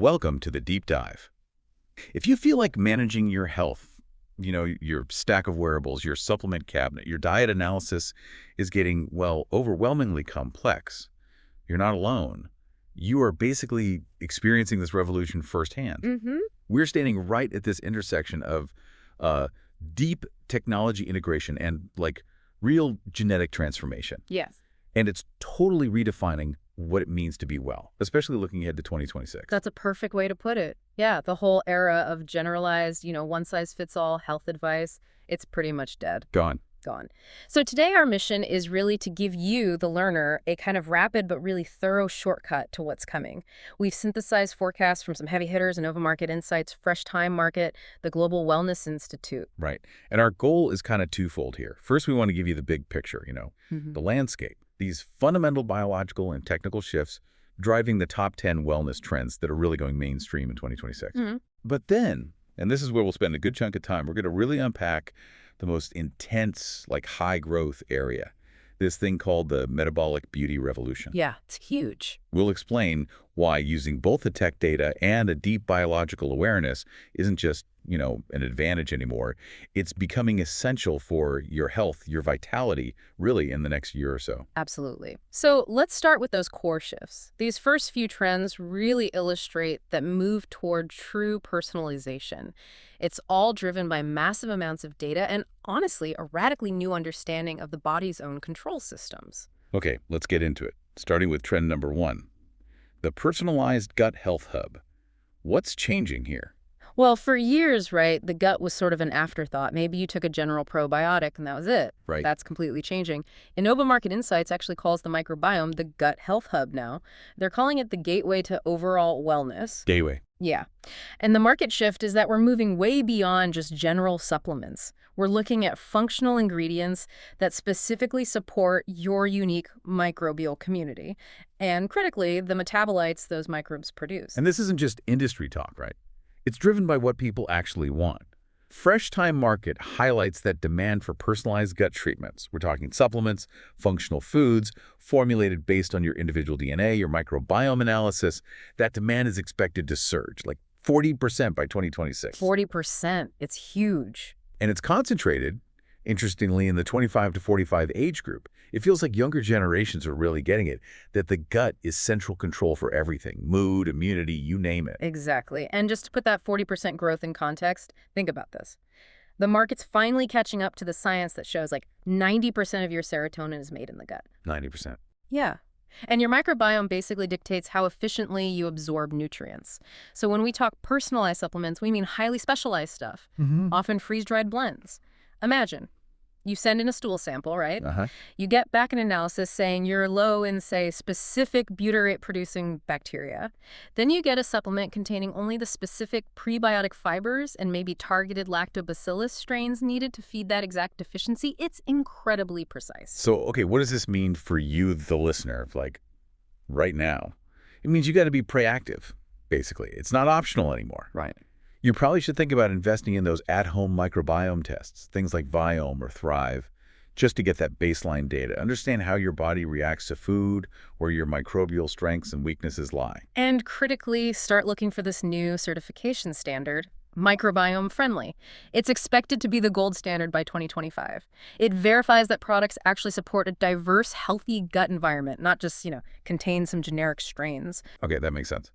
Welcome to the deep dive. If you feel like managing your health, your stack of wearables, your supplement cabinet, your diet analysis is getting, well, overwhelmingly complex, you're not alone. You are basically experiencing this revolution firsthand. Mm-hmm. We're standing right at this intersection of uh, deep technology integration and real genetic transformation. Yes. And it's totally redefining what it means to be well, especially looking ahead to 2026. That's a perfect way to put it. Yeah, the whole era of generalized, one-size-fits-all health advice, it's pretty much dead. Gone. Gone. So today our mission is really to give you, the learner, a kind of rapid but really thorough shortcut to what's coming. We've synthesized forecasts from some heavy hitters, Nova Market Insights, Fresh Time Market, the Global Wellness Institute. Right. And our goal is kind of twofold here. First, we want to give you the big picture, the landscape, these fundamental biological and technical shifts driving the top 10 wellness trends that are really going mainstream in 2026. Mhm. But then, and this is where we'll spend a good chunk of time, we're going to really unpack the most intense, high growth area, this thing called the metabolic beauty revolution. Yeah, it's huge. We'll explain why using both the tech data and a deep biological awareness isn't just, an advantage anymore. It's becoming essential for your health, your vitality, really in the next year or so. Absolutely. So let's start with those core shifts. These first few trends really illustrate that move toward true personalization. It's all driven by massive amounts of data and, honestly, a radically new understanding of the body's own control systems. Okay, let's get into it, starting with trend number 1, the personalized gut health hub. What's changing here? Well, for years, right, the gut was sort of an afterthought. Maybe you took a general probiotic and that was it. Right. That's completely changing. Innova Market Insights actually calls the microbiome the gut health hub now. They're calling it the gateway to overall wellness. Gateway. Yeah. And the market shift is that we're moving way beyond just general supplements. We're looking at functional ingredients that specifically support your unique microbial community and, critically, the metabolites those microbes produce. And this isn't just industry talk, right? It's driven by what people actually want. Fresh Time Market highlights that demand for personalized gut treatments. We're talking supplements, functional foods, formulated based on your individual DNA, your microbiome analysis. That demand is expected to surge, 40% by 2026. 40%. It's huge. And it's concentrated, interestingly, in the 25 to 45 age group. It feels like younger generations are really getting it, that the gut is central control for everything, mood, immunity, you name it. Exactly. And just to put that 40% growth in context, think about this. The market's finally catching up to the science that shows 90% of your serotonin is made in the gut. 90%. Yeah. And your microbiome basically dictates how efficiently you absorb nutrients. So when we talk personalized supplements, we mean highly specialized stuff, often freeze-dried blends. Imagine, you send in a stool sample, right? You get back an analysis saying you're low in, say, specific butyrate-producing bacteria. Then you get a supplement containing only the specific prebiotic fibers and maybe targeted lactobacillus strains needed to feed that exact deficiency. It's incredibly precise. So, okay, what does this mean for you, the listener, right now? It means you got to be proactive, basically. It's not optional anymore. Right. You probably should think about investing in those at-home microbiome tests, things like Viome or Thrive, just to get that baseline data. Understand how your body reacts to food, where your microbial strengths and weaknesses lie. And critically, start looking for this new certification standard, microbiome friendly. It's expected to be the gold standard by 2025. It verifies that products actually support a diverse, healthy gut environment, not just, contain some generic strains. Okay, that makes sense.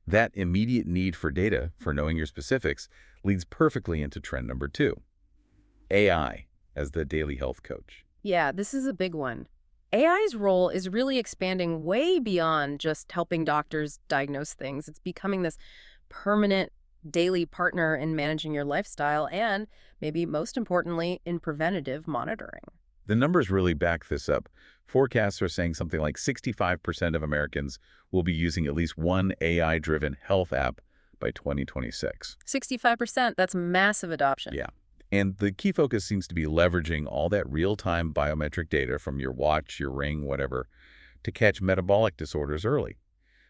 That immediate need for data, for knowing your specifics, leads perfectly into trend number 2, AI as the daily health coach. Yeah, this is a big one. AI's role is really expanding way beyond just helping doctors diagnose things. It's becoming this permanent daily partner in managing your lifestyle and, maybe most importantly, in preventative monitoring. The numbers really back this up. Forecasts are saying something like 65% of Americans will be using at least one AI-driven health app by 2026. 65%, that's massive adoption. Yeah. And the key focus seems to be leveraging all that real-time biometric data from your watch, your ring, whatever, to catch metabolic disorders early.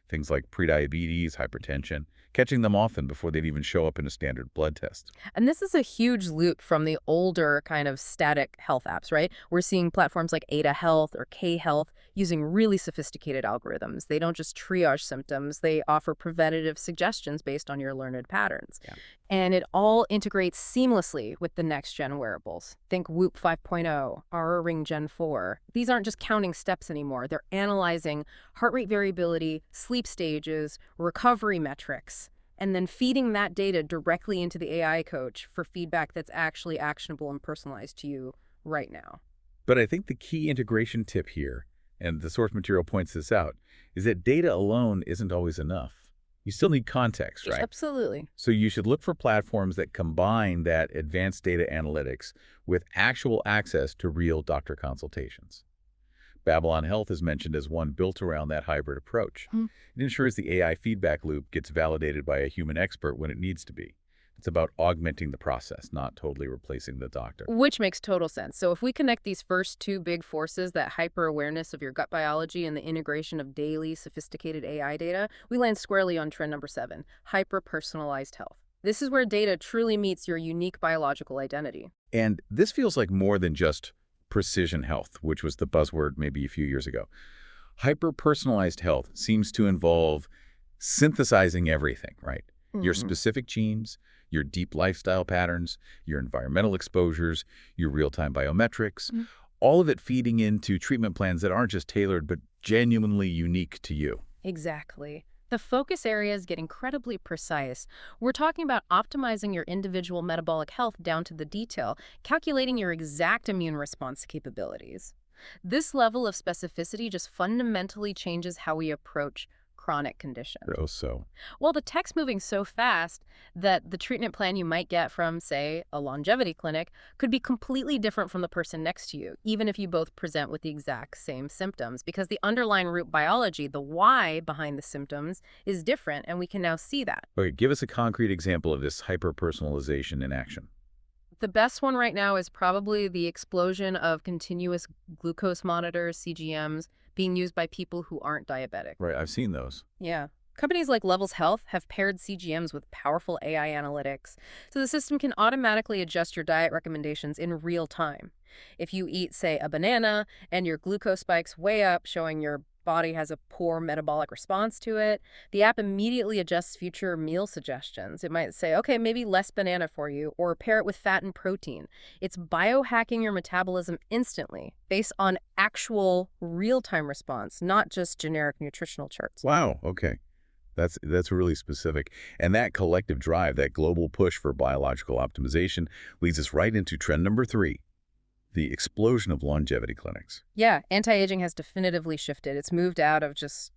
things like prediabetes, hypertension, catching them often before they'd even show up in a standard blood test. And this is a huge loop from the older kind of static health apps, right? We're seeing platforms like Ada Health or K Health using really sophisticated algorithms. They don't just triage symptoms, they offer preventative suggestions based on your learned patterns. Yeah. And it all integrates seamlessly with the next-gen wearables. Think Whoop 5.0, Aura Ring Gen 4. These aren't just counting steps anymore. They're analyzing heart rate variability, sleep stages, recovery metrics, and then feeding that data directly into the AI coach for feedback that's actually actionable and personalized to you right now. But I think the key integration tip here, and the source material points this out, is that data alone isn't always enough. You still need context, right? Absolutely. So you should look for platforms that combine that advanced data analytics with actual access to real doctor consultations. Babylon Health is mentioned as one built around that hybrid approach. It ensures the AI feedback loop gets validated by a human expert when it needs to be. It's about augmenting the process, not totally replacing the doctor. Which makes total sense. So if we connect these first two big forces, that hyper-awareness of your gut biology and the integration of daily, sophisticated AI data, we land squarely on trend number 7, hyper-personalized health. This is where data truly meets your unique biological identity. And this feels like more than just precision health, which was the buzzword maybe a few years ago. Hyper-personalized health seems to involve synthesizing everything, right? Your specific genes, your deep lifestyle patterns, your environmental exposures, your real-time biometrics, all of it feeding into treatment plans that aren't just tailored, but genuinely unique to you. Exactly. The focus areas get incredibly precise. We're talking about optimizing your individual metabolic health down to the detail, calculating your exact immune response capabilities. This level of specificity just fundamentally changes how we approach chronic conditions. So. Well, the tech's moving so fast that the treatment plan you might get from, say, a longevity clinic could be completely different from the person next to you, even if you both present with the exact same symptoms, because the underlying root biology, the why behind the symptoms, is different, and we can now see that. Okay, give us a concrete example of this hyper-personalization in action. The best one right now is probably the explosion of continuous glucose monitors, CGMs, being used by people who aren't diabetic. Right, I've seen those. Yeah. Companies like Levels Health have paired CGMs with powerful AI analytics, so the system can automatically adjust your diet recommendations in real time. If you eat, say, a banana and your glucose spikes way up, showing your body has a poor metabolic response to it, the app immediately adjusts future meal suggestions. It might say, okay, maybe less banana for you, or pair it with fat and protein. It's biohacking your metabolism instantly, based on actual real-time response, not just generic nutritional charts. Wow, okay. That's really specific. And that collective drive, that global push for biological optimization, leads us right into trend number 3, the explosion of longevity clinics. Yeah, anti-aging has definitively shifted. It's moved out of just,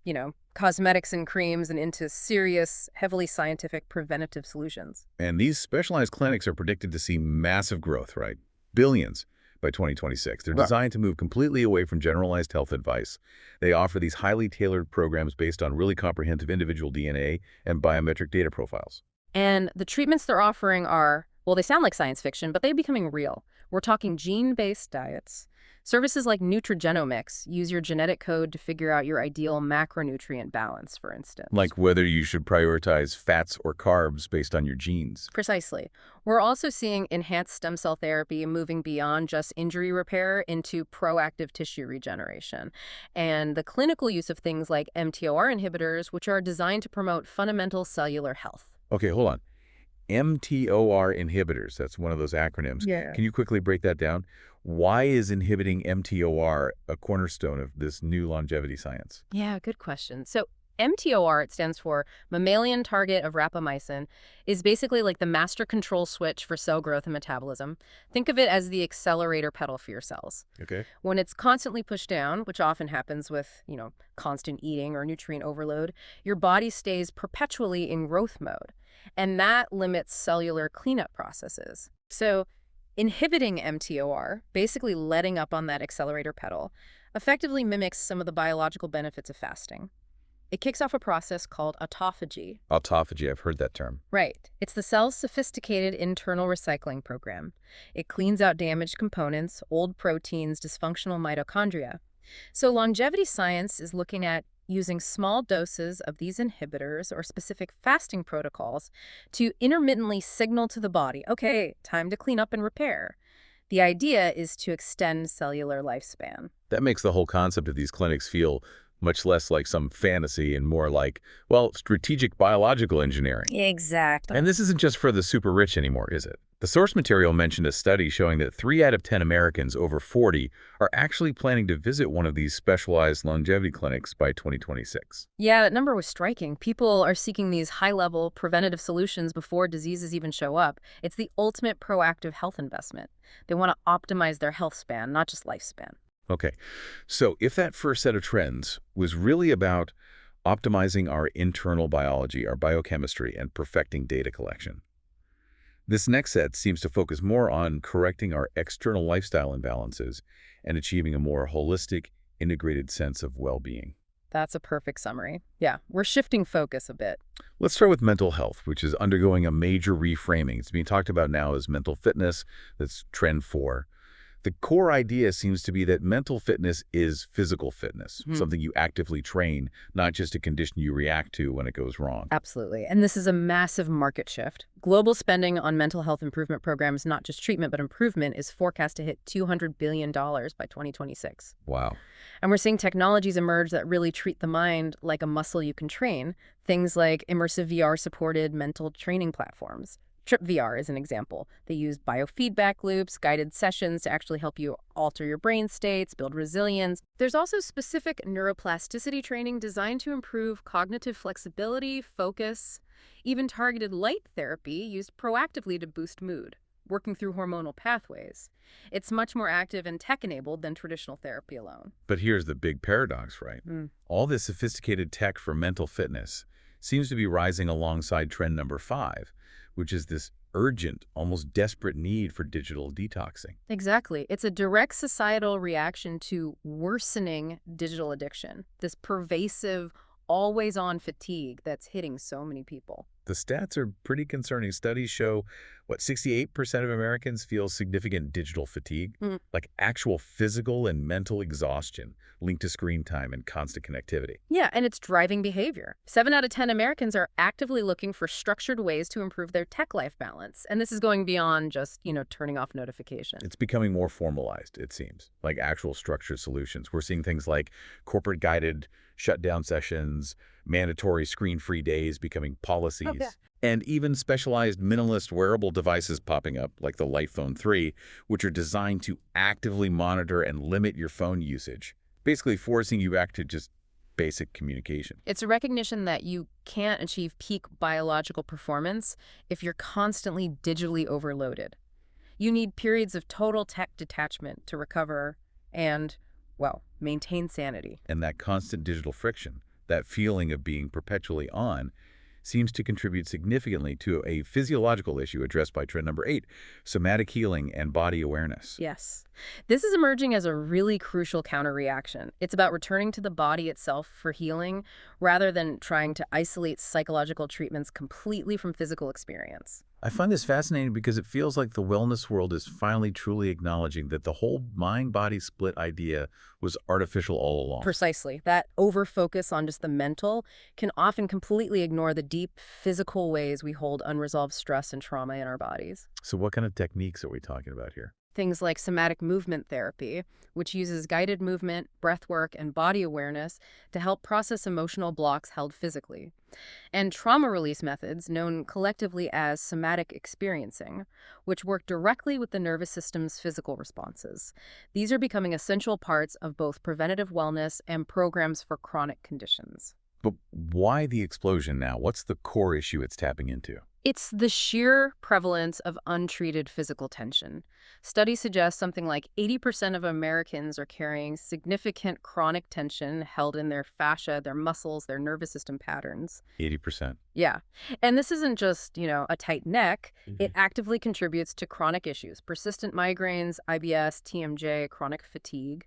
cosmetics and creams and into serious, heavily scientific preventative solutions. And these specialized clinics are predicted to see massive growth, right? Billions by 2026. They're designed to move completely away from generalized health advice. They offer these highly tailored programs based on really comprehensive individual DNA and biometric data profiles. And the treatments they're offering are, well, they sound like science fiction, but they're becoming real. We're talking gene-based diets. Services like Nutrigenomics use your genetic code to figure out your ideal macronutrient balance, for instance. Like whether you should prioritize fats or carbs based on your genes. Precisely. We're also seeing enhanced stem cell therapy moving beyond just injury repair into proactive tissue regeneration. And the clinical use of things like mTOR inhibitors, which are designed to promote fundamental cellular health. Okay, hold on. mTOR inhibitors, that's one of those acronyms. Yeah. Can you quickly break that down? Why is inhibiting mTOR a cornerstone of this new longevity science? Yeah, good question. So mTOR, it stands for mammalian target of rapamycin, is basically like the master control switch for cell growth and metabolism. Think of it as the accelerator pedal for your cells. Okay. When it's constantly pushed down, which often happens with, constant eating or nutrient overload, your body stays perpetually in growth mode. And that limits cellular cleanup processes. So inhibiting mTOR, basically letting up on that accelerator pedal, effectively mimics some of the biological benefits of fasting. It kicks off a process called autophagy. Autophagy, I've heard that term. Right. It's the cell's sophisticated internal recycling program. It cleans out damaged components, old proteins, dysfunctional mitochondria. So longevity science is looking at using small doses of these inhibitors or specific fasting protocols to intermittently signal to the body, okay, time to clean up and repair. The idea is to extend cellular lifespan. That makes the whole concept of these clinics feel much less like some fantasy and more like, well, strategic biological engineering. Exactly. And this isn't just for the super rich anymore, is it? The source material mentioned a study showing that 3 out of 10 Americans over 40 are actually planning to visit one of these specialized longevity clinics by 2026. Yeah, that number was striking. People are seeking these high-level preventative solutions before diseases even show up. It's the ultimate proactive health investment. They want to optimize their health span, not just lifespan. Okay, so if that first set of trends was really about optimizing our internal biology, our biochemistry, and perfecting data collection, this next set seems to focus more on correcting our external lifestyle imbalances and achieving a more holistic, integrated sense of well-being. That's a perfect summary. Yeah, we're shifting focus a bit. Let's start with mental health, which is undergoing a major reframing. It's being talked about now as mental fitness. That's trend 4. The core idea seems to be that mental fitness is physical fitness, something you actively train, not just a condition you react to when it goes wrong. Absolutely. And this is a massive market shift. Global spending on mental health improvement programs, not just treatment, but improvement, is forecast to hit $200 billion by 2026. Wow. And we're seeing technologies emerge that really treat the mind like a muscle you can train. Things like immersive VR-supported mental training platforms. Trip VR is an example. They use biofeedback loops, guided sessions to actually help you alter your brain states, build resilience. There's also specific neuroplasticity training designed to improve cognitive flexibility, focus, even targeted light therapy used proactively to boost mood, working through hormonal pathways. It's much more active and tech-enabled than traditional therapy alone. But here's the big paradox, right? All this sophisticated tech for mental fitness seems to be rising alongside trend number 5, which is this urgent, almost desperate need for digital detoxing. Exactly. It's a direct societal reaction to worsening digital addiction, this pervasive, always-on fatigue that's hitting so many people. The stats are pretty concerning. Studies show, 68% of Americans feel significant digital fatigue, like actual physical and mental exhaustion linked to screen time and constant connectivity. Yeah, and it's driving behavior. 7 out of 10 Americans are actively looking for structured ways to improve their tech-life balance. And this is going beyond just, turning off notifications. It's becoming more formalized, it seems, like actual structured solutions. We're seeing things like corporate-guided shutdown sessions, mandatory screen-free days becoming policies, and even specialized minimalist wearable devices popping up, like the Lightphone 3, which are designed to actively monitor and limit your phone usage, basically forcing you back to just basic communication. It's a recognition that you can't achieve peak biological performance if you're constantly digitally overloaded. You need periods of total tech detachment to recover and, maintain sanity. And that constant digital friction, that feeling of being perpetually on, seems to contribute significantly to a physiological issue addressed by trend number 8, somatic healing and body awareness. Yes. This is emerging as a really crucial counter-reaction. It's about returning to the body itself for healing rather than trying to isolate psychological treatments completely from physical experience. I find this fascinating because it feels like the wellness world is finally truly acknowledging that the whole mind-body split idea was artificial all along. Precisely. That over-focus on just the mental can often completely ignore the deep physical ways we hold unresolved stress and trauma in our bodies. So what kind of techniques are we talking about here? Things like somatic movement therapy, which uses guided movement, breath work, and body awareness to help process emotional blocks held physically. And trauma release methods, known collectively as somatic experiencing, which work directly with the nervous system's physical responses. These are becoming essential parts of both preventative wellness and programs for chronic conditions. But why the explosion now? What's the core issue it's tapping into? It's the sheer prevalence of untreated physical tension. Studies suggest something like 80% of Americans are carrying significant chronic tension held in their fascia, their muscles, their nervous system patterns. 80%. Yeah. And this isn't just, a tight neck. It actively contributes to chronic issues, persistent migraines, IBS, TMJ, chronic fatigue.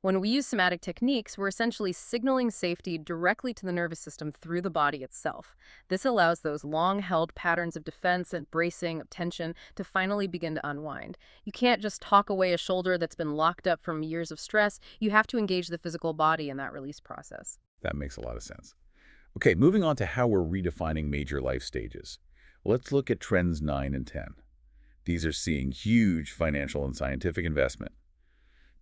When we use somatic techniques, we're essentially signaling safety directly to the nervous system through the body itself. This allows those long-held patterns of defense and bracing, of tension, to finally begin to unwind. You can't just talk away a shoulder that's been locked up from years of stress. You have to engage the physical body in that release process. That makes a lot of sense. Okay, moving on to how we're redefining major life stages. Let's look at trends 9 and 10. These are seeing huge financial and scientific investment.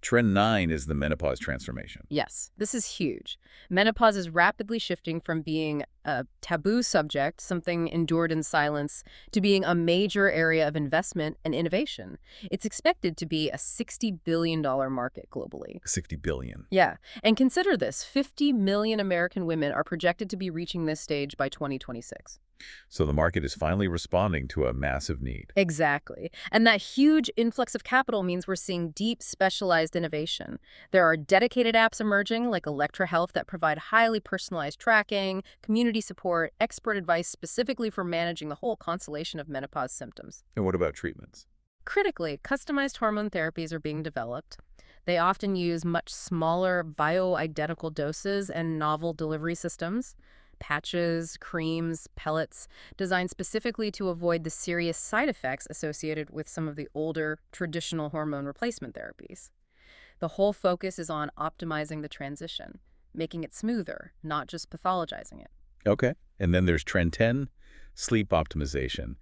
Trend 9 is the menopause transformation. Yes, this is huge. Menopause is rapidly shifting from being a taboo subject, something endured in silence, to being a major area of investment and innovation. It's expected to be a $60 billion market globally. 60 billion. Yeah, and consider this, 50 million American women are projected to be reaching this stage by 2026. So the market is finally responding to a massive need. Exactly. And that huge influx of capital means we're seeing deep, specialized innovation. There are dedicated apps emerging like Electra Health that provide highly personalized tracking, community support, expert advice specifically for managing the whole constellation of menopause symptoms. And what about treatments? Critically, customized hormone therapies are being developed. They often use much smaller, bioidentical doses and novel delivery systems. Patches, creams, pellets, designed specifically to avoid the serious side effects associated with some of the older, traditional hormone replacement therapies. The whole focus is on optimizing the transition, making it smoother, not just pathologizing it. Okay. And then there's trend 10, sleep optimization.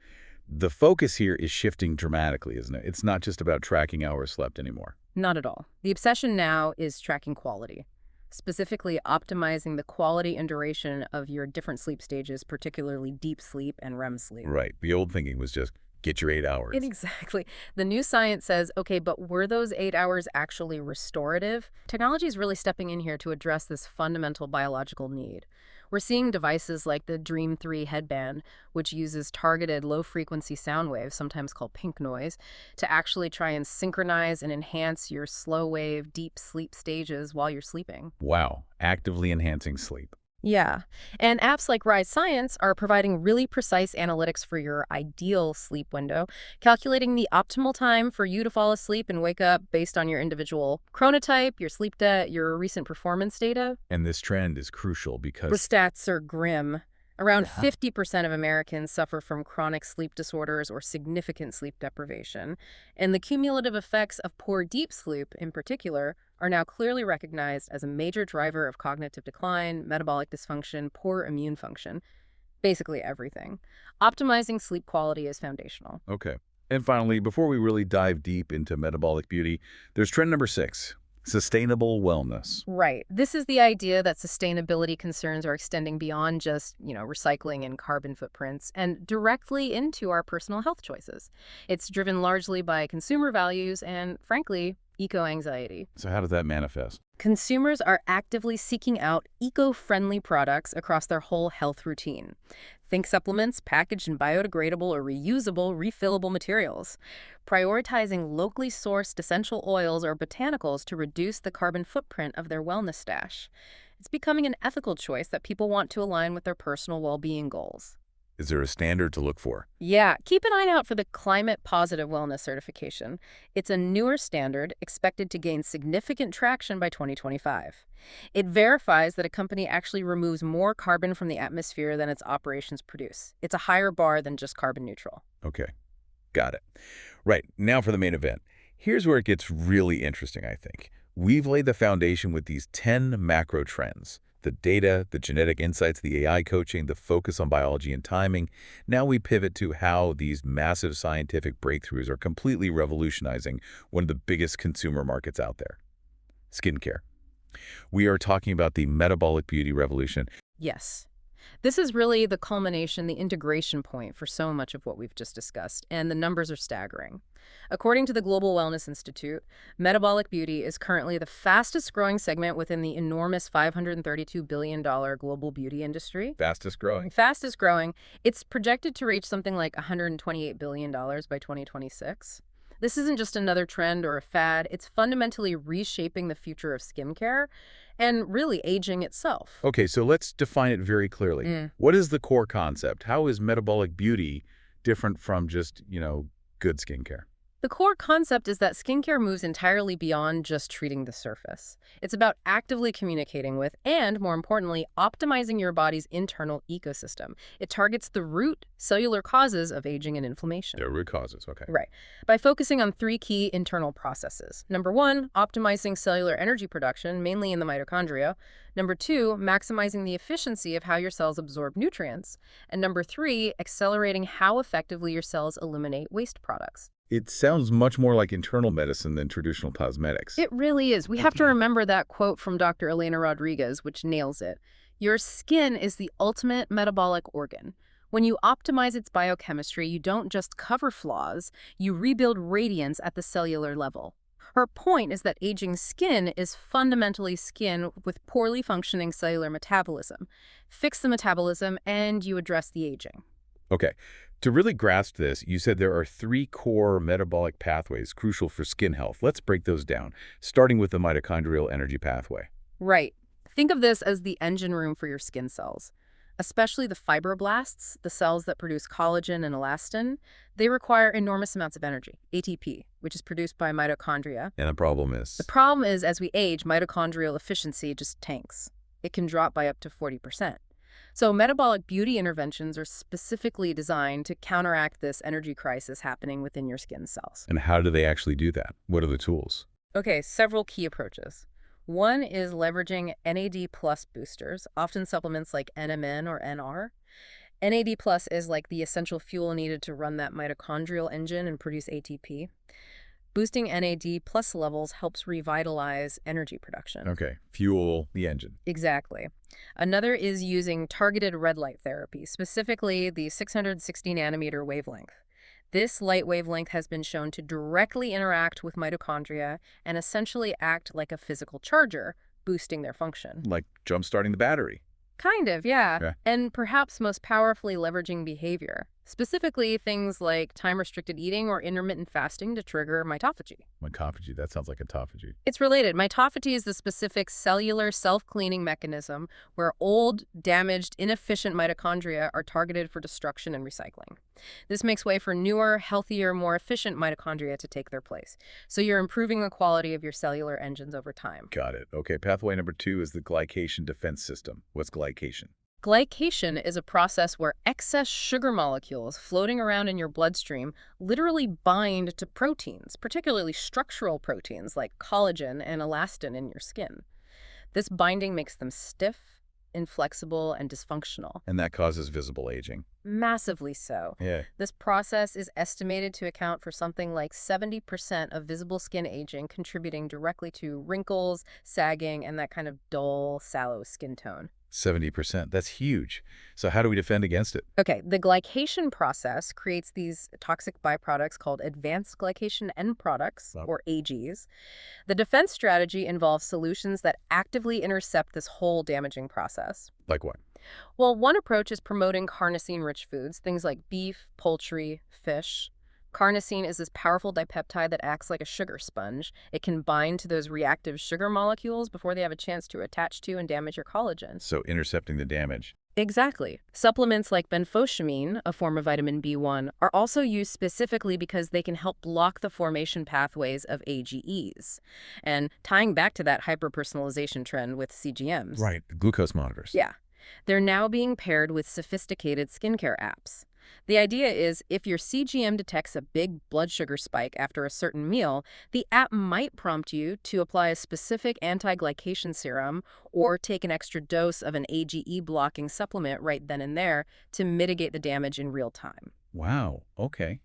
The focus here is shifting dramatically, isn't it? It's not just about tracking hours slept anymore. Not at all. The obsession now is tracking quality, specifically optimizing the quality and duration of your different sleep stages, particularly deep sleep and REM sleep. Right. The old thinking was just get your 8 hours. Exactly. The new science says, okay, but were those 8 hours actually restorative? Technology is really stepping in here to address this fundamental biological need. We're seeing devices like the Dream 3 headband, which uses targeted low-frequency sound waves, sometimes called pink noise, to actually try and synchronize and enhance your slow-wave, deep sleep stages while you're sleeping. Wow. Actively enhancing sleep. Yeah. And apps like Rise Science are providing really precise analytics for your ideal sleep window, calculating the optimal time for you to fall asleep and wake up based on your individual chronotype, your sleep debt, your recent performance data. And this trend is crucial because The stats are grim. Around 50% of Americans suffer from chronic sleep disorders or significant sleep deprivation, and the cumulative effects of poor deep sleep, in particular, are now clearly recognized as a major driver of cognitive decline, metabolic dysfunction, poor immune function, basically everything. Optimizing sleep quality is foundational. Okay. And finally, before we really dive deep into metabolic beauty, there's trend number 6, sustainable wellness. Right. This is the idea that sustainability concerns are extending beyond just, recycling and carbon footprints and directly into our personal health choices. It's driven largely by consumer values and, frankly, eco-anxiety. So how does that manifest? Consumers are actively seeking out eco-friendly products across their whole health routine. Think supplements packaged in biodegradable or reusable, refillable materials. Prioritizing locally sourced essential oils or botanicals to reduce the carbon footprint of their wellness stash. It's becoming an ethical choice that people want to align with their personal well-being goals. Is there a standard to look for? Yeah, keep an eye out for the Climate Positive Wellness certification. It's a newer standard expected to gain significant traction by 2025. It verifies that a company actually removes more carbon from the atmosphere than its operations produce. It's a higher bar than just carbon neutral. Okay, got it. Right, now for the main event. Here's where it gets really interesting, I think. We've laid the foundation with these 10 macro trends. The data, the genetic insights, the AI coaching, the focus on biology and timing. Now we pivot to how these massive scientific breakthroughs are completely revolutionizing one of the biggest consumer markets out there, skincare. We are talking about the metabolic beauty revolution. Yes. This is really the culmination, the integration point for so much of what we've just discussed, and the numbers are staggering. According to the Global Wellness Institute, metabolic beauty is currently the fastest growing segment within the enormous $532 billion global beauty industry. Fastest growing. Fastest growing. It's projected to reach something like $128 billion by 2026. This isn't just another trend or a fad. It's fundamentally reshaping the future of skincare and really aging itself. Okay, so let's define it very clearly. What is the core concept? How is metabolic beauty different from just, good skincare? The core concept is that skincare moves entirely beyond just treating the surface. It's about actively communicating with and, more importantly, optimizing your body's internal ecosystem. It targets the root cellular causes of aging and inflammation. They're root causes, okay. Right. By focusing on three key internal processes. Number one, optimizing cellular energy production, mainly in the mitochondria. Number two, maximizing the efficiency of how your cells absorb nutrients. And number three, accelerating how effectively your cells eliminate waste products. It sounds much more like internal medicine than traditional cosmetics. It really is. We have to remember that quote from Dr. Elena Rodriguez, which nails it. Your skin is the ultimate metabolic organ. When you optimize its biochemistry, you don't just cover flaws, you rebuild radiance at the cellular level. Her point is that aging skin is fundamentally skin with poorly functioning cellular metabolism. Fix the metabolism and you address the aging. Okay. To really grasp this, you said there are three core metabolic pathways crucial for skin health. Let's break those down, starting with the mitochondrial energy pathway. Right. Think of this as the engine room for your skin cells. Especially the fibroblasts, the cells that produce collagen and elastin, they require enormous amounts of energy, ATP, which is produced by mitochondria. And the problem is? The problem is, as we age, mitochondrial efficiency just tanks. It can drop by up to 40%. So metabolic beauty interventions are specifically designed to counteract this energy crisis happening within your skin cells. And how do they actually do that? What are the tools? Okay, several key approaches. One is leveraging NAD+ boosters, often supplements like NMN or NR. NAD+ is like the essential fuel needed to run that mitochondrial engine and produce ATP. Boosting NAD+ levels helps revitalize energy production. Okay, fuel the engine. Exactly. Another is using targeted red light therapy, specifically the 660 nanometer wavelength. This light wavelength has been shown to directly interact with mitochondria and essentially act like a physical charger, boosting their function. Like jump-starting the battery. Kind of, yeah. Okay. And perhaps most powerfully leveraging behavior, specifically things like time-restricted eating or intermittent fasting to trigger mitophagy. Mitophagy, that sounds like autophagy. It's related. Mitophagy is the specific cellular self-cleaning mechanism where old, damaged, inefficient mitochondria are targeted for destruction and recycling. This makes way for newer, healthier, more efficient mitochondria to take their place. So you're improving the quality of your cellular engines over time. Got it. Okay, pathway number 2 is the glycation defense system. What's glycation? Glycation is a process where excess sugar molecules floating around in your bloodstream literally bind to proteins, particularly structural proteins like collagen and elastin in your skin. This binding makes them stiff, inflexible, and dysfunctional. And that causes visible aging. Massively so. Yeah. This process is estimated to account for something like 70% of visible skin aging, contributing directly to wrinkles, sagging, and that kind of dull, sallow skin tone. 70%. That's huge. So how do we defend against it? Okay, the glycation process creates these toxic byproducts called advanced glycation end products, or AGs. The defense strategy involves solutions that actively intercept this whole damaging process. Like what? Well, one approach is promoting carnosine-rich foods, things like beef, poultry, fish. Carnosine is this powerful dipeptide that acts like a sugar sponge. It can bind to those reactive sugar molecules before they have a chance to attach to and damage your collagen. So intercepting the damage. Exactly. Supplements like benfotiamine, a form of vitamin B1, are also used specifically because they can help block the formation pathways of AGEs. And tying back to that hyperpersonalization trend with CGMs. Right, the glucose monitors. Yeah. They're now being paired with sophisticated skincare apps. The idea is if your CGM detects a big blood sugar spike after a certain meal, the app might prompt you to apply a specific anti-glycation serum or take an extra dose of an AGE-blocking supplement right then and there to mitigate the damage in real time. Wow, okay.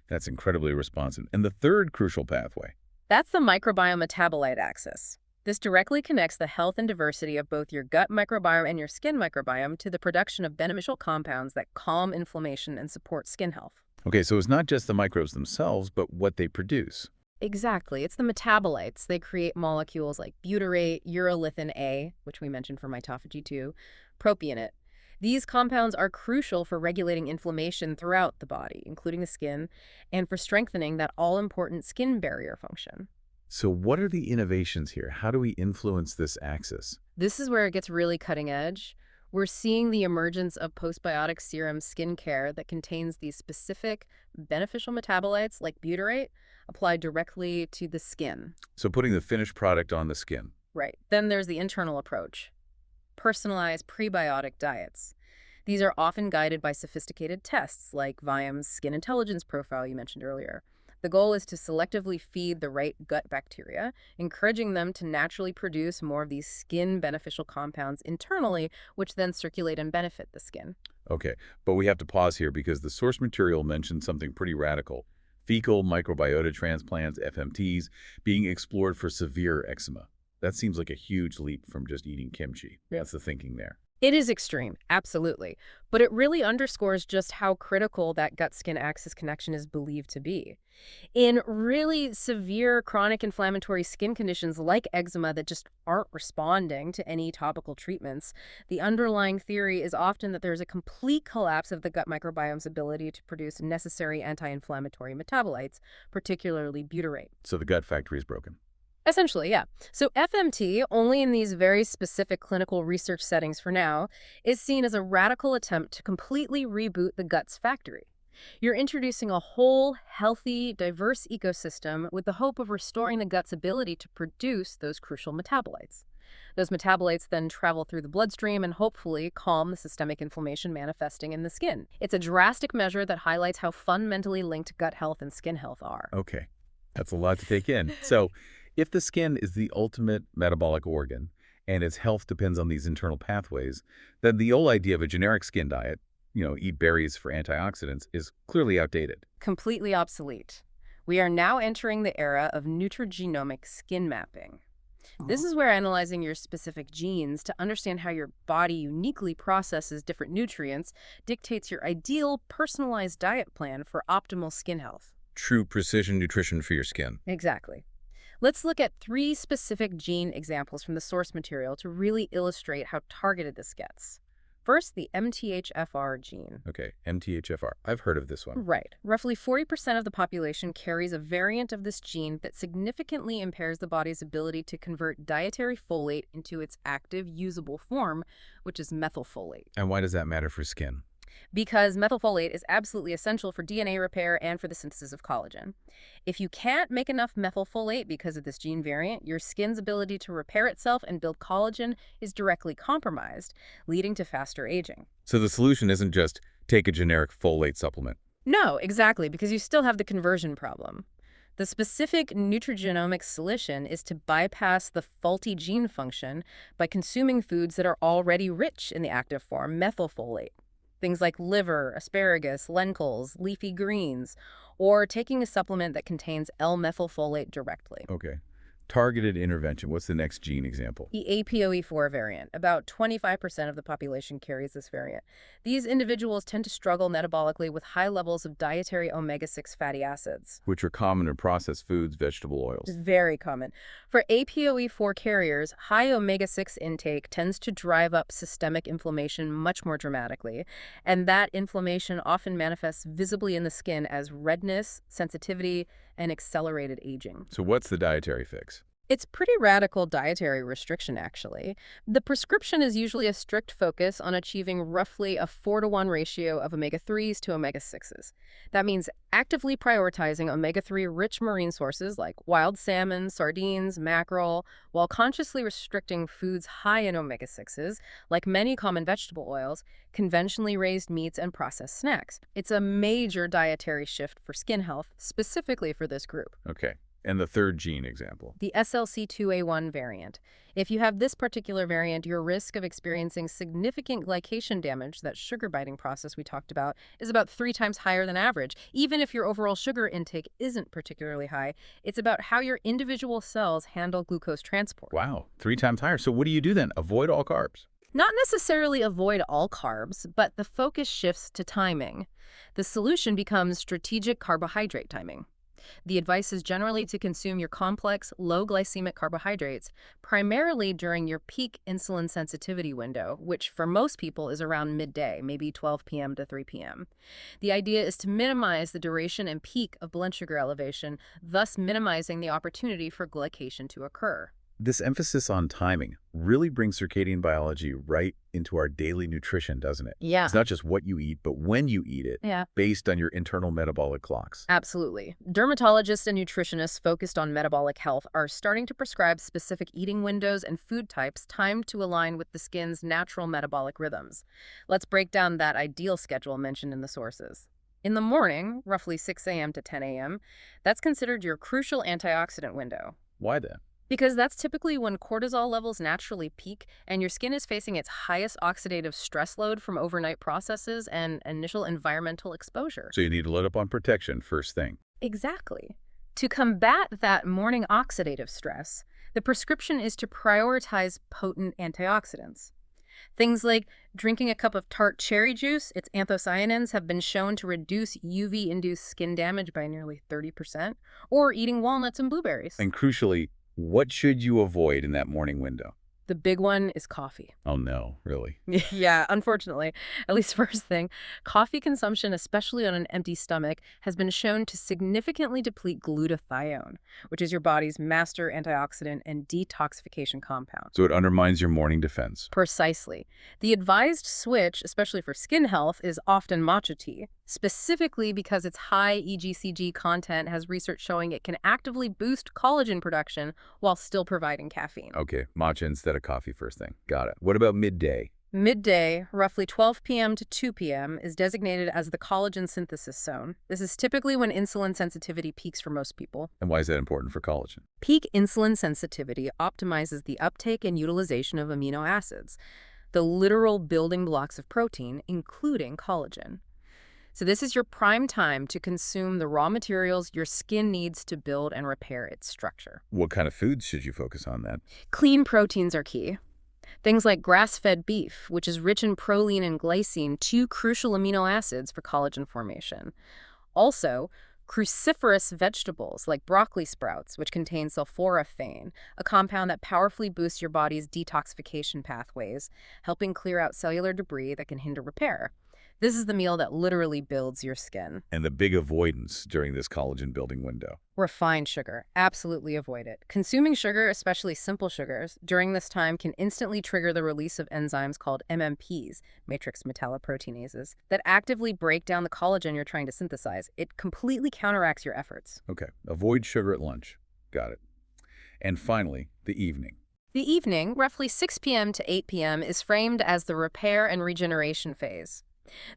That's incredibly responsive. And the third crucial pathway? That's the microbiome metabolite axis. This directly connects the health and diversity of both your gut microbiome and your skin microbiome to the production of beneficial compounds that calm inflammation and support skin health. Okay, so it's not just the microbes themselves, but what they produce. Exactly. It's the metabolites. They create molecules like butyrate, urolithin A, which we mentioned for mitophagy too, propionate. These compounds are crucial for regulating inflammation throughout the body, including the skin, and for strengthening that all-important skin barrier function. So what are the innovations here? How do we influence this axis? This is where it gets really cutting edge. We're seeing the emergence of postbiotic serum skincare that contains these specific beneficial metabolites like butyrate applied directly to the skin. So putting the finished product on the skin. Right. Then there's the internal approach, personalized prebiotic diets. These are often guided by sophisticated tests like Viam's skin intelligence profile you mentioned earlier. The goal is to selectively feed the right gut bacteria, encouraging them to naturally produce more of these skin beneficial compounds internally, which then circulate and benefit the skin. Okay, but we have to pause here because the source material mentions something pretty radical. Fecal microbiota transplants, FMTs, being explored for severe eczema. That seems like a huge leap from just eating kimchi. Yep. That's the thinking there. It is extreme, absolutely. But it really underscores just how critical that gut-skin axis connection is believed to be. In really severe chronic inflammatory skin conditions like eczema that just aren't responding to any topical treatments, the underlying theory is often that there's a complete collapse of the gut microbiome's ability to produce necessary anti-inflammatory metabolites, particularly butyrate. So the gut factory is broken. Essentially, yeah. So FMT, only in these very specific clinical research settings for now, is seen as a radical attempt to completely reboot the gut's factory. You're introducing a whole, healthy, diverse ecosystem with the hope of restoring the gut's ability to produce those crucial metabolites. Those metabolites then travel through the bloodstream and hopefully calm the systemic inflammation manifesting in the skin. It's a drastic measure that highlights how fundamentally linked gut health and skin health are. Okay, that's a lot to take in. So if the skin is the ultimate metabolic organ and its health depends on these internal pathways, then the old idea of a generic skin diet, eat berries for antioxidants, is clearly outdated. Completely obsolete. We are now entering the era of nutrigenomic skin mapping. This is where analyzing your specific genes to understand how your body uniquely processes different nutrients dictates your ideal personalized diet plan for optimal skin health. True precision nutrition for your skin. Exactly. Let's look at 3 specific gene examples from the source material to really illustrate how targeted this gets. First, the MTHFR gene. Okay, MTHFR. I've heard of this one. Right. Roughly 40% of the population carries a variant of this gene that significantly impairs the body's ability to convert dietary folate into its active, usable form, which is methylfolate. And why does that matter for skin? Because methylfolate is absolutely essential for DNA repair and for the synthesis of collagen. If you can't make enough methylfolate because of this gene variant, your skin's ability to repair itself and build collagen is directly compromised, leading to faster aging. So the solution isn't just take a generic folate supplement. No, exactly, because you still have the conversion problem. The specific nutrigenomic solution is to bypass the faulty gene function by consuming foods that are already rich in the active form methylfolate. Things like liver, asparagus, lentils, leafy greens, or taking a supplement that contains L-methylfolate directly. Okay. Targeted intervention. What's the next gene example? The APOE4 variant. About 25% of the population carries this variant. These individuals tend to struggle metabolically with high levels of dietary omega-6 fatty acids, Which are common in processed foods, vegetable oils. very common. For APOE4 carriers, high omega-6 intake tends to drive up systemic inflammation much more dramatically, and that inflammation often manifests visibly in the skin as redness, sensitivity, and accelerated aging. So what's the dietary fix? It's pretty radical dietary restriction, actually. The prescription is usually a strict focus on achieving roughly a 4-to-1 ratio of omega-3s to omega-6s. That means actively prioritizing omega-3 rich marine sources like wild salmon, sardines, mackerel, while consciously restricting foods high in omega-6s, like many common vegetable oils, conventionally raised meats, and processed snacks. It's a major dietary shift for skin health, specifically for this group. Okay. And the third gene example? The SLC2A1 variant. If you have this particular variant, your risk of experiencing significant glycation damage, that sugar binding process we talked about, is about 3 times higher than average. Even if your overall sugar intake isn't particularly high, it's about how your individual cells handle glucose transport. Wow, 3 times higher. So what do you do then? Avoid all carbs? Not necessarily avoid all carbs, but the focus shifts to timing. The solution becomes strategic carbohydrate timing. The advice is generally to consume your complex, low-glycemic carbohydrates primarily during your peak insulin sensitivity window, which for most people is around midday, maybe 12 p.m. to 3 p.m. The idea is to minimize the duration and peak of blood sugar elevation, thus minimizing the opportunity for glycation to occur. This emphasis on timing really brings circadian biology right into our daily nutrition, doesn't it? Yeah. It's not just what you eat, but when you eat it, Yeah. based on your internal metabolic clocks. Absolutely. Dermatologists and nutritionists focused on metabolic health are starting to prescribe specific eating windows and food types timed to align with the skin's natural metabolic rhythms. Let's break down that ideal schedule mentioned in the sources. In the morning, roughly 6 a.m. to 10 a.m., that's considered your crucial antioxidant window. Why then? Because that's typically when cortisol levels naturally peak and your skin is facing its highest oxidative stress load from overnight processes and initial environmental exposure. So you need to load up on protection first thing. Exactly. To combat that morning oxidative stress, the prescription is to prioritize potent antioxidants. Things like drinking a cup of tart cherry juice, its anthocyanins have been shown to reduce UV-induced skin damage by nearly 30%, or eating walnuts and blueberries. And crucially, what should you avoid in that morning window? The big one is coffee. Oh no, really? Yeah, unfortunately, at least first thing, coffee consumption, especially on an empty stomach, has been shown to significantly deplete glutathione, which is your body's master antioxidant and detoxification compound. So it undermines your morning defense. Precisely. The advised switch, especially for skin health, is often matcha tea, specifically because its high EGCG content has research showing it can actively boost collagen production while still providing caffeine. Okay, matcha instead of coffee first thing. Got it. What about midday? Midday, roughly 12 p.m. to 2 p.m., is designated as the collagen synthesis zone. This is typically when insulin sensitivity peaks for most people. And why is that important for collagen? Peak insulin sensitivity optimizes the uptake and utilization of amino acids, the literal building blocks of protein, including collagen. So this is your prime time to consume the raw materials your skin needs to build and repair its structure. What kind of foods should you focus on then? Clean proteins are key. Things like grass-fed beef, which is rich in proline and glycine, two crucial amino acids for collagen formation. Also, cruciferous vegetables like broccoli sprouts, which contain sulforaphane, a compound that powerfully boosts your body's detoxification pathways, helping clear out cellular debris that can hinder repair. This is the meal that literally builds your skin. And the big avoidance during this collagen building window. Refined sugar. Absolutely avoid it. Consuming sugar, especially simple sugars, during this time can instantly trigger the release of enzymes called MMPs, matrix metalloproteinases, that actively break down the collagen you're trying to synthesize. It completely counteracts your efforts. Okay, avoid sugar at lunch. Got it. And finally, the evening. The evening, roughly 6 p.m. to 8 p.m., is framed as the repair and regeneration phase.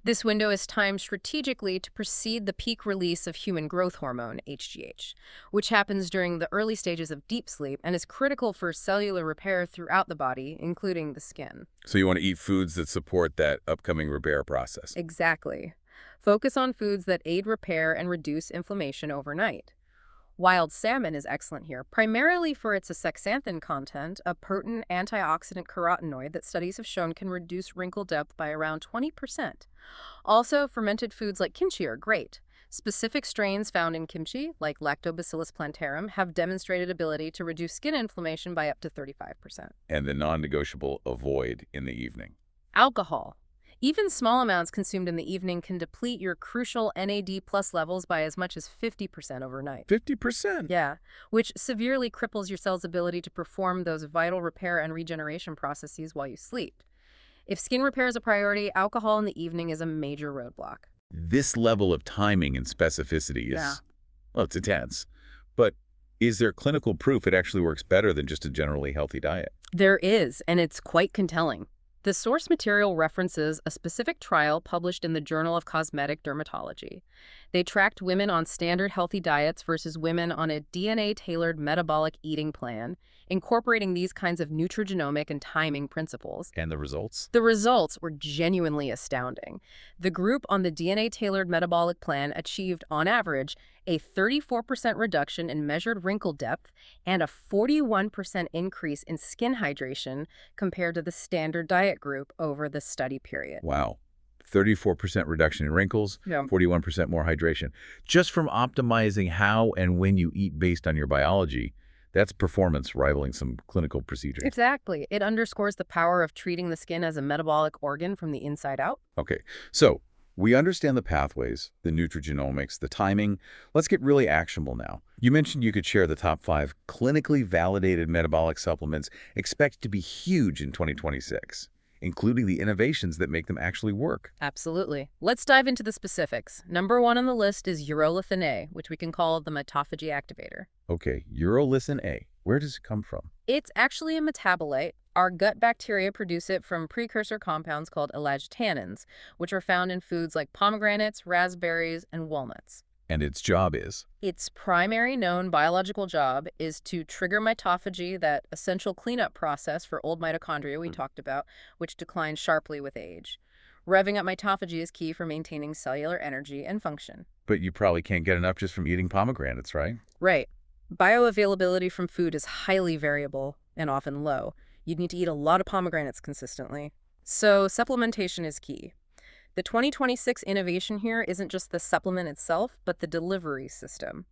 This window is timed strategically to precede the peak release of human growth hormone, HGH, which happens during the early stages of deep sleep and is critical for cellular repair throughout the body, including the skin. So you want to eat foods that support that upcoming repair process. Exactly. Focus on foods that aid repair and reduce inflammation overnight. Wild salmon is excellent here, primarily for its astaxanthin content, a potent antioxidant carotenoid that studies have shown can reduce wrinkle depth by around 20%. Also, fermented foods like kimchi are great. Specific strains found in kimchi, like Lactobacillus plantarum, have demonstrated ability to reduce skin inflammation by up to 35%. And the non-negotiable avoid in the evening. Alcohol. Even small amounts consumed in the evening can deplete your crucial NAD+ levels by as much as 50% overnight. 50%? Yeah, which severely cripples your cell's ability to perform those vital repair and regeneration processes while you sleep. If skin repair is a priority, alcohol in the evening is a major roadblock. This level of timing and specificity is, well, it's intense. But is there clinical proof it actually works better than just a generally healthy diet? There is, and it's quite compelling. The source material references a specific trial published in the Journal of Cosmetic Dermatology. They tracked women on standard healthy diets versus women on a DNA-tailored metabolic eating plan, incorporating these kinds of nutrigenomic and timing principles. And the results? The results were genuinely astounding. The group on the DNA-tailored metabolic plan achieved, on average, a 34% reduction in measured wrinkle depth and a 41% increase in skin hydration compared to the standard diet group over the study period. Wow. 34% reduction in wrinkles, 41% more hydration. Just from optimizing how and when you eat based on your biology, that's performance rivaling some clinical procedures. Exactly. It underscores the power of treating the skin as a metabolic organ from the inside out. Okay, so We understand the pathways, the nutrigenomics, the timing. Let's get really actionable now. You mentioned you could share the top 5 clinically validated metabolic supplements expected to be huge in 2026, including the innovations that make them actually work. Absolutely. Let's dive into the specifics. Number 1 on the list is urolithin A, which we can call the mitophagy activator. Okay, urolithin A. Where does it come from? It's actually a metabolite. Our gut bacteria produce it from precursor compounds called elagitannins, which are found in foods like pomegranates, raspberries, and walnuts. And its job is? Its primary known biological job is to trigger mitophagy, that essential cleanup process for old mitochondria we talked about, which declines sharply with age. Revving up mitophagy is key for maintaining cellular energy and function. But you probably can't get enough just from eating pomegranates, right? Right. Bioavailability from food is highly variable and often low. You'd need to eat a lot of pomegranates consistently. So supplementation is key. The 2026 innovation here isn't just the supplement itself, but the delivery system.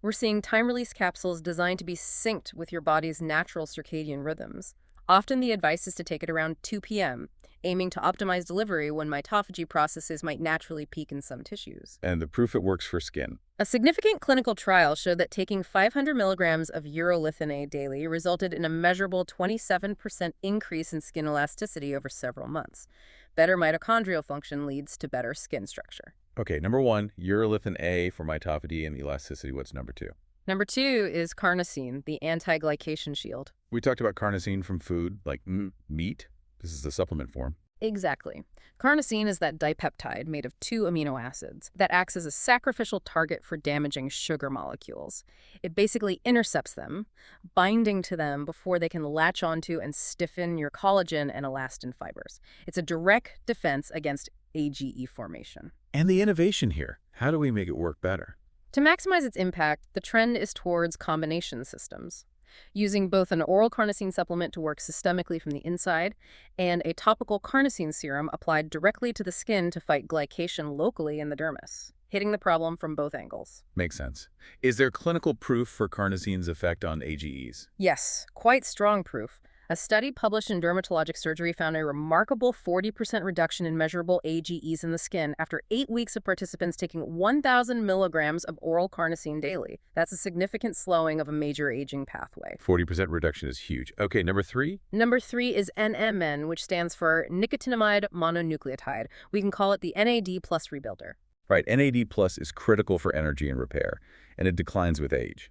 We're seeing time-release capsules designed to be synced with your body's natural circadian rhythms. Often the advice is to take it around 2 p.m., aiming to optimize delivery when mitophagy processes might naturally peak in some tissues. And the proof it works for skin. A significant clinical trial showed that taking 500 milligrams of urolithin A daily resulted in a measurable 27% increase in skin elasticity over several months. Better mitochondrial function leads to better skin structure. Okay, number 1, urolithin A for mitophagy and elasticity. What's number 2? Number 2 is carnosine, the anti-glycation shield. We talked about carnosine from food, like meat. This is the supplement form. Exactly. Carnosine is that dipeptide made of 2 amino acids that acts as a sacrificial target for damaging sugar molecules. It basically intercepts them, binding to them before they can latch onto and stiffen your collagen and elastin fibers. It's a direct defense against AGE formation. And the innovation here. How do we make it work better? To maximize its impact, the trend is towards combination systems, using both an oral carnosine supplement to work systemically from the inside and a topical carnosine serum applied directly to the skin to fight glycation locally in the dermis, hitting the problem from both angles. Makes sense. Is there clinical proof for carnosine's effect on AGEs? Yes, quite strong proof. A study published in Dermatologic Surgery found a remarkable 40% reduction in measurable AGEs in the skin after 8 weeks of participants taking 1,000 milligrams of oral carnosine daily. That's a significant slowing of a major aging pathway. 40% reduction is huge. Okay, number 3? Number 3 is NMN, which stands for nicotinamide mononucleotide. We can call it the NAD plus rebuilder. Right, NAD plus is critical for energy and repair, and it declines with age.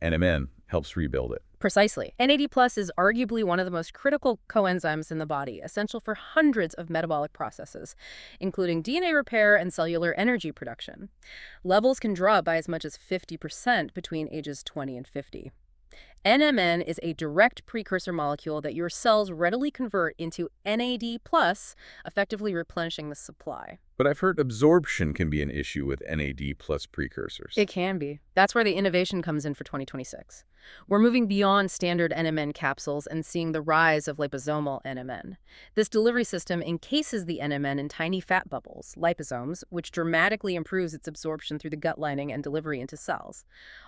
NMN helps rebuild it. Precisely. NAD plus is arguably one of the most critical coenzymes in the body, essential for hundreds of metabolic processes, including DNA repair and cellular energy production. Levels can drop by as much as 50% between ages 20 and 50. NMN is a direct precursor molecule that your cells readily convert into NAD+, effectively replenishing the supply. But I've heard absorption can be an issue with NAD plus precursors. It can be. That's where the innovation comes in for 2026. We're moving beyond standard NMN capsules and seeing the rise of liposomal NMN. This delivery system encases the NMN in tiny fat bubbles, liposomes, which dramatically improves its absorption through the gut lining and delivery into cells.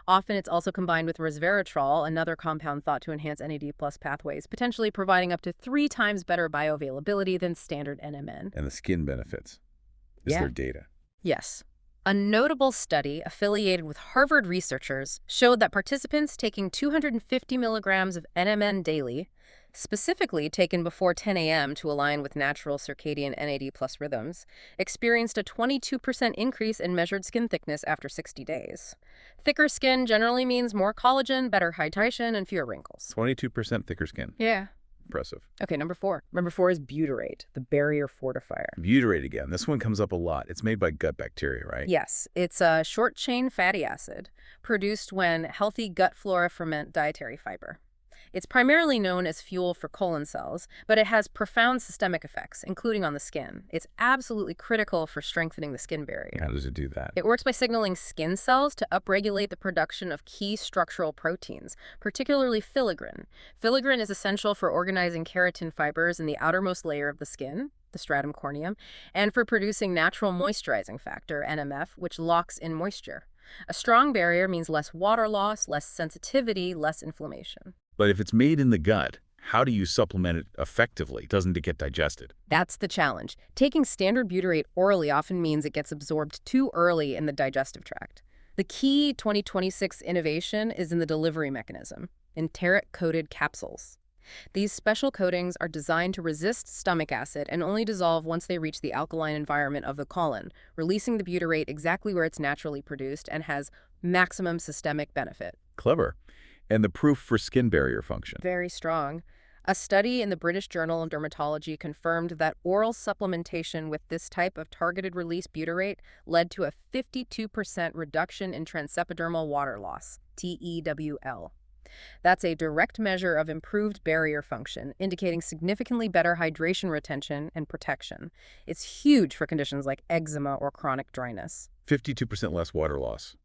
Often it's also combined with resveratrol, another compound thought to enhance NAD+ pathways, potentially providing up to 3 times better bioavailability than standard NMN. And the skin benefits. Is there data? Yes. A notable study affiliated with Harvard researchers showed that participants taking 250 milligrams of NMN daily, specifically taken before 10 a.m. to align with natural circadian NAD+ rhythms, experienced a 22% increase in measured skin thickness after 60 days. Thicker skin generally means more collagen, better hydration, and fewer wrinkles. 22% thicker skin. Yeah. Impressive. Okay, number 4. Number 4 is butyrate, the barrier fortifier. Butyrate again. This one comes up a lot. It's made by gut bacteria, right? Yes, it's a short-chain fatty acid produced when healthy gut flora ferment dietary fiber. It's primarily known as fuel for colon cells, but it has profound systemic effects, including on the skin. It's absolutely critical for strengthening the skin barrier. How does it do that? It works by signaling skin cells to upregulate the production of key structural proteins, particularly filaggrin. Filaggrin is essential for organizing keratin fibers in the outermost layer of the skin, the stratum corneum, and for producing natural moisturizing factor, NMF, which locks in moisture. A strong barrier means less water loss, less sensitivity, less inflammation. But if it's made in the gut, How do you supplement it effectively? Doesn't it get digested? That's the challenge. Taking standard butyrate orally often means it gets absorbed too early in the digestive tract. The key 2026 innovation is in the delivery mechanism, enteric-coated capsules. These special coatings are designed to resist stomach acid and only dissolve once they reach the alkaline environment of the colon, releasing the butyrate exactly where it's naturally produced and has maximum systemic benefit. Clever. And the proof for skin barrier function. Very strong. A study in the British Journal of Dermatology confirmed that oral supplementation with this type of targeted release butyrate led to a 52% reduction in transepidermal water loss, TEWL. That's a direct measure of improved barrier function, indicating significantly better hydration retention and protection. It's huge for conditions like eczema or chronic dryness. 52% less water loss.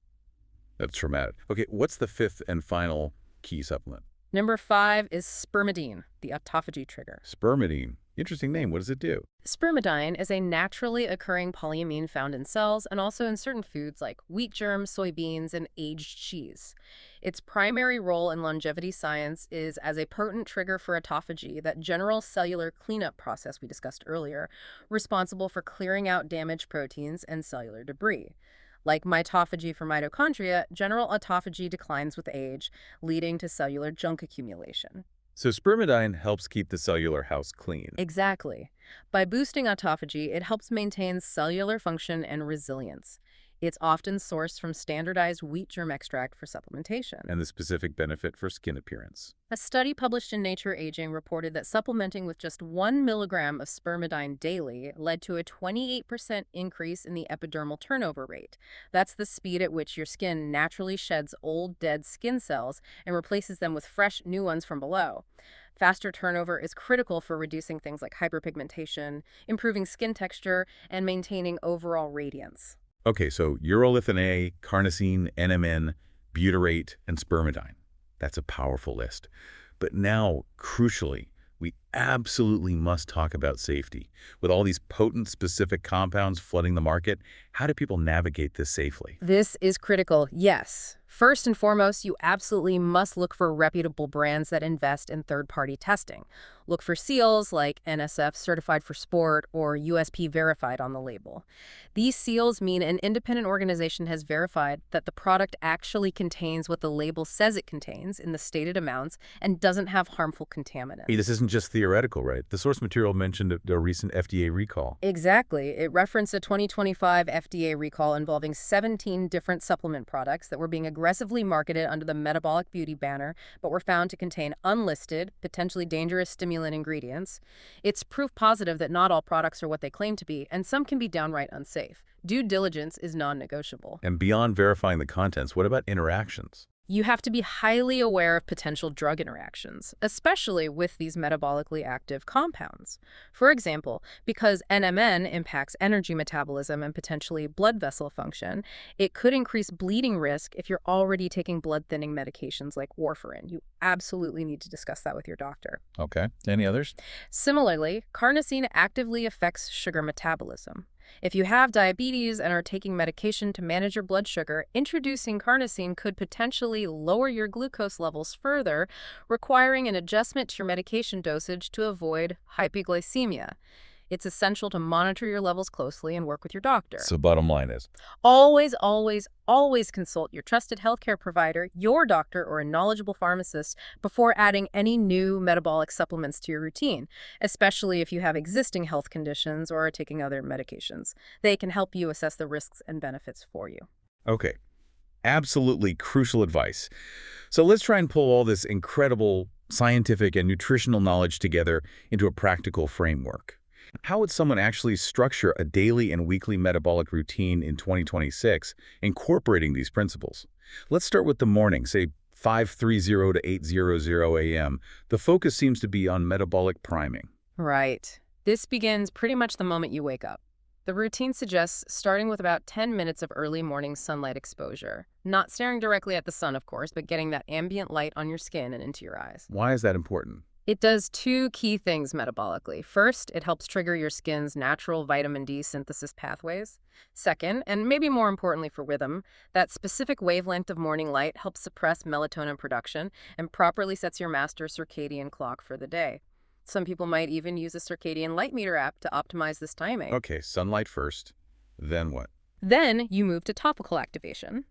That's traumatic. Okay, what's the fifth and final key supplement? Number 5 is spermidine, the autophagy trigger. Spermidine. Interesting name. What does it do? Spermidine is a naturally occurring polyamine found in cells and also in certain foods like wheat germs, soybeans, and aged cheese. Its primary role in longevity science is as a potent trigger for autophagy, that general cellular cleanup process we discussed earlier, responsible for clearing out damaged proteins and cellular debris. Like mitophagy for mitochondria, general autophagy declines with age, leading to cellular junk accumulation. So spermidine helps keep the cellular house clean. Exactly. By boosting autophagy, it helps maintain cellular function and resilience. It's often sourced from standardized wheat germ extract for supplementation. And the specific benefit for skin appearance. A study published in Nature Aging reported that supplementing with just 1 milligram of spermidine daily led to a 28% increase in the epidermal turnover rate. That's the speed at which your skin naturally sheds old, dead skin cells and replaces them with fresh, new ones from below. Faster turnover is critical for reducing things like hyperpigmentation, improving skin texture, and maintaining overall radiance. Okay, so urolithin A, carnosine, NMN, butyrate, and spermidine. That's a powerful list. But now, crucially, we absolutely must talk about safety. With all these potent, specific compounds flooding the market, how do people navigate this safely? This is critical, yes. First and foremost, you absolutely must look for reputable brands that invest in third-party testing. Look for seals like NSF Certified for Sport or USP Verified on the label. These seals mean an independent organization has verified that the product actually contains what the label says it contains in the stated amounts and doesn't have harmful contaminants. Hey, this isn't just theoretical, right? The source material mentioned a recent FDA recall. Exactly. It referenced a 2025 FDA recall involving 17 different supplement products that were being aggressively marketed under the Metabolic Beauty banner, but were found to contain unlisted, potentially dangerous stimulant ingredients. It's proof positive that not all products are what they claim to be, and some can be downright unsafe. Due diligence is non-negotiable. And beyond verifying the contents, what about interactions? You have to be highly aware of potential drug interactions, especially with these metabolically active compounds. For example, because NMN impacts energy metabolism and potentially blood vessel function, it could increase bleeding risk if you're already taking blood-thinning medications like warfarin. You absolutely need to discuss that with your doctor. Okay. Any others? Similarly, carnosine actively affects sugar metabolism. If you have diabetes and are taking medication to manage your blood sugar, introducing carnosine could potentially lower your glucose levels further, requiring an adjustment to your medication dosage to avoid hypoglycemia. It's essential to monitor your levels closely and work with your doctor. So bottom line is? Always, always, always consult your trusted healthcare provider, your doctor, or a knowledgeable pharmacist before adding any new metabolic supplements to your routine, especially if you have existing health conditions or are taking other medications. They can help you assess the risks and benefits for you. Okay. Absolutely crucial advice. So let's try and pull all this incredible scientific and nutritional knowledge together into a practical framework. How would someone actually structure a daily and weekly metabolic routine in 2026, incorporating these principles? Let's start with the morning, say 5:30 to 8:00 a.m. The focus seems to be on metabolic priming. Right. This begins pretty much the moment you wake up. The routine suggests starting with about 10 minutes of early morning sunlight exposure. Not staring directly at the sun, of course, but getting that ambient light on your skin and into your eyes. Why is that important? It does two key things metabolically. First, it helps trigger your skin's natural vitamin D synthesis pathways. Second, and maybe more importantly for rhythm, that specific wavelength of morning light helps suppress melatonin production and properly sets your master circadian clock for the day. Some people might even use a circadian light meter app to optimize this timing. Okay, sunlight first. Then what? Then you move to topical activation.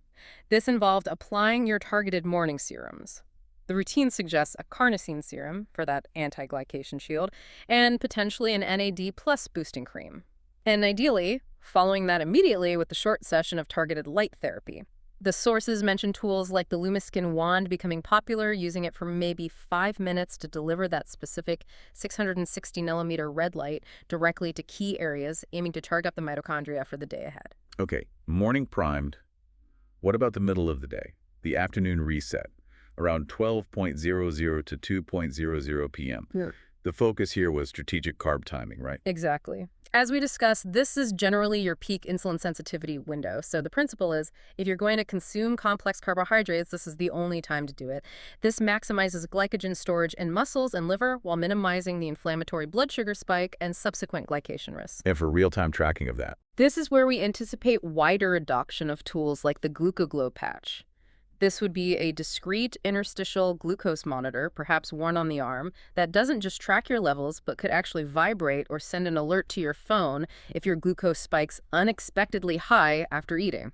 This involved applying your targeted morning serums. The routine suggests a carnosine serum for that anti-glycation shield and potentially an NAD plus boosting cream. And ideally, following that immediately with the short session of targeted light therapy. The sources mention tools like the Lumiskin wand becoming popular, using it for maybe 5 minutes to deliver that specific 660 nanometer red light directly to key areas, aiming to charge up the mitochondria for the day ahead. Okay, morning primed. What about the middle of the day? The afternoon reset, around 12:00 to 2:00 p.m. Yeah. The focus here was strategic carb timing, right? Exactly. As we discussed, this is generally your peak insulin sensitivity window. So the principle is, if you're going to consume complex carbohydrates, this is the only time to do it. This maximizes glycogen storage in muscles and liver while minimizing the inflammatory blood sugar spike and subsequent glycation risks. And for real-time tracking of that. This is where we anticipate wider adoption of tools like the GlucoGlow patch. This would be a discrete interstitial glucose monitor, perhaps worn on the arm, that doesn't just track your levels, but could actually vibrate or send an alert to your phone if your glucose spikes unexpectedly high after eating.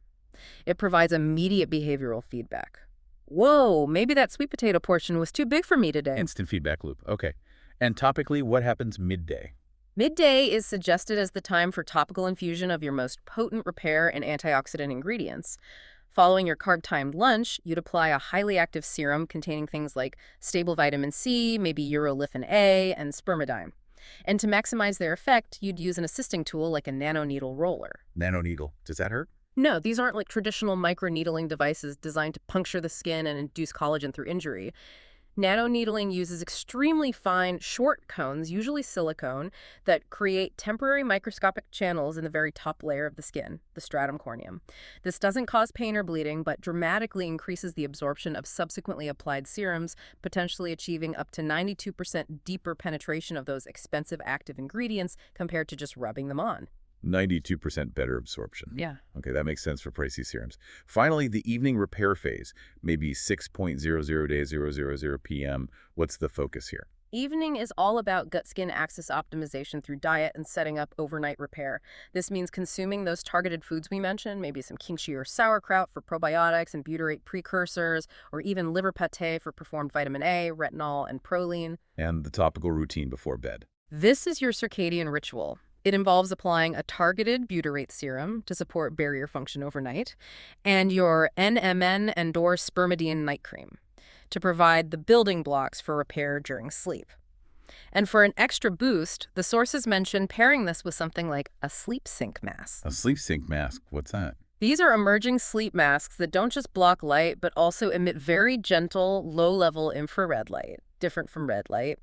It provides immediate behavioral feedback. Whoa, maybe that sweet potato portion was too big for me today. Instant feedback loop. Okay. And topically, what happens midday? Midday is suggested as the time for topical infusion of your most potent repair and antioxidant ingredients. Following your carb-timed lunch, you'd apply a highly active serum containing things like stable vitamin C, maybe urolithin A, and spermidine. And to maximize their effect, you'd use an assisting tool like a nanoneedle roller. Nanoneedle. Does that hurt? No, these aren't like traditional microneedling devices designed to puncture the skin and induce collagen through injury. Nanoneedling uses extremely fine, short cones, usually silicone, that create temporary microscopic channels in the very top layer of the skin, the stratum corneum. This doesn't cause pain or bleeding, but dramatically increases the absorption of subsequently applied serums, potentially achieving up to 92% deeper penetration of those expensive active ingredients compared to just rubbing them on. 92% better absorption. Yeah. Okay, that makes sense for pricey serums. Finally, the evening repair phase, maybe 6:00 to 000 p.m. What's the focus here? Evening is all about gut-skin axis optimization through diet and setting up overnight repair. This means consuming those targeted foods we mentioned, maybe some kimchi or sauerkraut for probiotics and butyrate precursors, or even liver pate for performed vitamin A, retinol, and proline. And the topical routine before bed. This is your circadian ritual. It involves applying a targeted butyrate serum to support barrier function overnight, and your NMN Endor spermidine night cream to provide the building blocks for repair during sleep. And for an extra boost, the sources mention pairing this with something like a sleep sync mask. A sleep sync mask. What's that? These are emerging sleep masks that don't just block light, but also emit very gentle, low-level infrared light, different from red light.